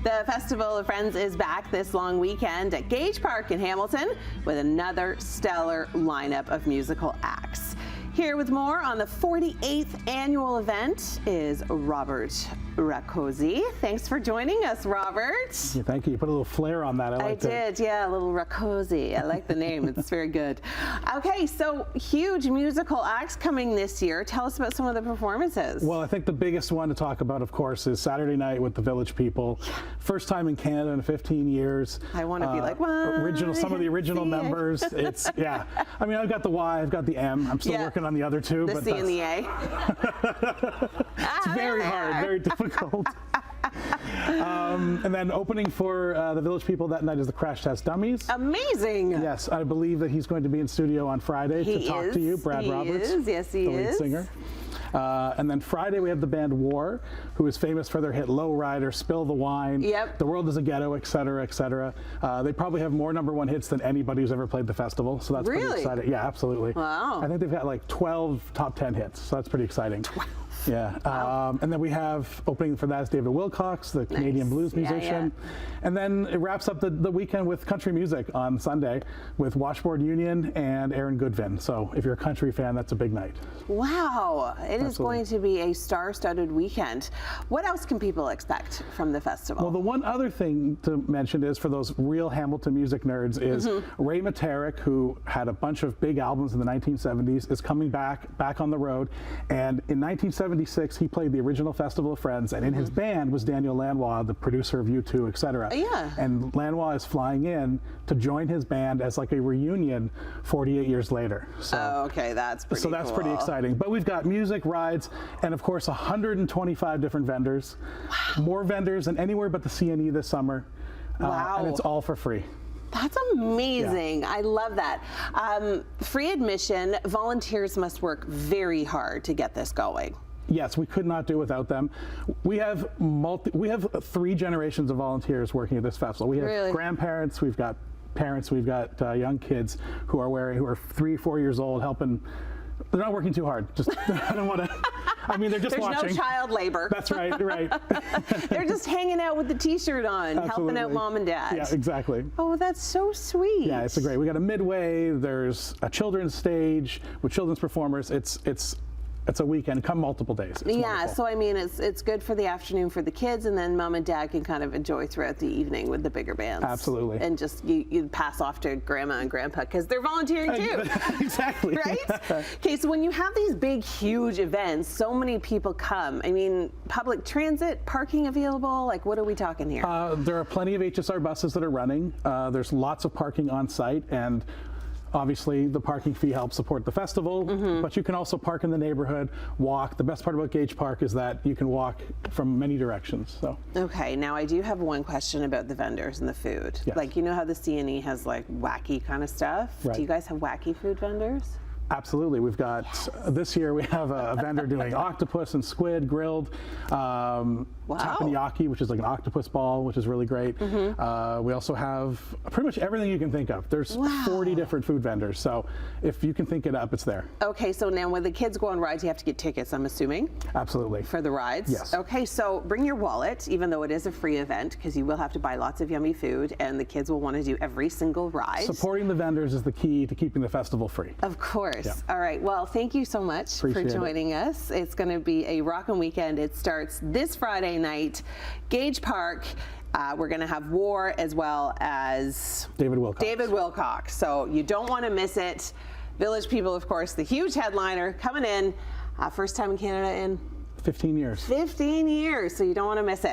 The Festival of Friends is back this long weekend at Gage Park in Hamilton with another stellar lineup of musical acts. Here with more on the 48th annual event is Robert Rakoczy. Thanks for joining us, Robert. Yeah, thank you. You put a little flair on that. I did, yeah, a little Rakoczy. I like the name. It's very good. Okay, so huge musical acts coming this year. Tell us about some of the performances. Well, I think the biggest one to talk about, of course, is Saturday night with the Village People. First time in Canada in 15 years. I want to be like, what? Some of the original members. It's, yeah. I mean, I've got the Y, I've got the M. I'm still working on the other two. The but C and the A. It's very hard, very difficult. And then opening for the Village People that night is the Crash Test Dummies. Amazing. Yes, I believe that he's going to be in studio on Friday to talk to you, Brad Roberts. Yes, he the lead singer. And then Friday we have the band War, who is famous for their hit Lowrider, Spill the Wine, The World is a Ghetto, etc., etc. They probably have more #1 hits than anybody who's ever played the festival, so that's pretty exciting. Yeah, absolutely. Wow. I think they've got like 12 top 10 hits, so that's pretty exciting. 12. Yeah, wow. And then we have opening for that is David Wilcox, the Canadian blues musician. And then it wraps up the weekend with country music on Sunday with Washboard Union and Aaron Goodvin. So if you're a country fan, that's a big night. Wow, it is going to be a star-studded weekend. What else can people expect from the festival? Well, the one other thing to mention is for those real Hamilton music nerds is Ray Materik, who had a bunch of big albums in the 1970s, is coming back on the road. And in 1976, he played the original Festival of Friends, and in his band was Daniel Lanois, the producer of U2, etc. Yeah. And Lanois is flying in to join his band as like a reunion 48 years later. So, okay, that's pretty cool. That's pretty exciting. But we've got music, rides, and of course 125 different vendors. Wow. More vendors than anywhere but the CNE this summer. Wow. And it's all for free. That's amazing. Yeah. I love that. Free admission, volunteers must work very hard to get this going. Yes, we could not do without them. We have 3 generations of volunteers working at this festival. We have grandparents, we've got parents, we've got young kids who are 3, 4 years old helping. They're not working too hard. Just I don't want to. I mean, they're just watching. There's no child labor. That's right. Right. They're just hanging out with the T-shirt on, helping out mom and dad. Yeah, exactly. Oh, that's so sweet. Yeah, it's great. We got a midway. There's a children's stage with children's performers. It's a weekend. Come multiple days. It's wonderful. So I mean, it's good for the afternoon for the kids, and then mom and dad can kind of enjoy throughout the evening with the bigger bands. Absolutely. And just you pass off to grandma and grandpa because they're volunteering too. Exactly. Right? Okay, so when you have these big, huge events, so many people come. I mean, public transit, parking available. Like, what are we talking here? There are plenty of HSR buses that are running. There's lots of parking on site, and obviously, the parking fee helps support the festival, but you can also park in the neighborhood, walk. The best part about Gage Park is that you can walk from many directions. So. Okay, now I do have one question about the vendors and the food. Yes. Like, you know how the CNE has like wacky kind of stuff? Right. Do you guys have wacky food vendors? Absolutely. We've got, this year we have a vendor doing octopus and squid grilled, teppanyaki, which is like an octopus ball, which is really great. We also have pretty much everything you can think of. There's 40 different food vendors, so if you can think it up, it's there. Okay, so now when the kids go on rides, you have to get tickets, I'm assuming? Absolutely. For the rides? Yes. Okay, so bring your wallet, even though it is a free event, because you will have to buy lots of yummy food, and the kids will want to do every single ride. Supporting the vendors is the key to keeping the festival free. Of course. Yeah. All right. Well, thank you so much for joining us. It's going to be a rockin' weekend. It starts this Friday night, Gage Park. We're going to have War as well as David Wilcox. So you don't want to miss it. Village People, of course, the huge headliner coming in. First time in Canada in 15 years. 15 years. So you don't want to miss it.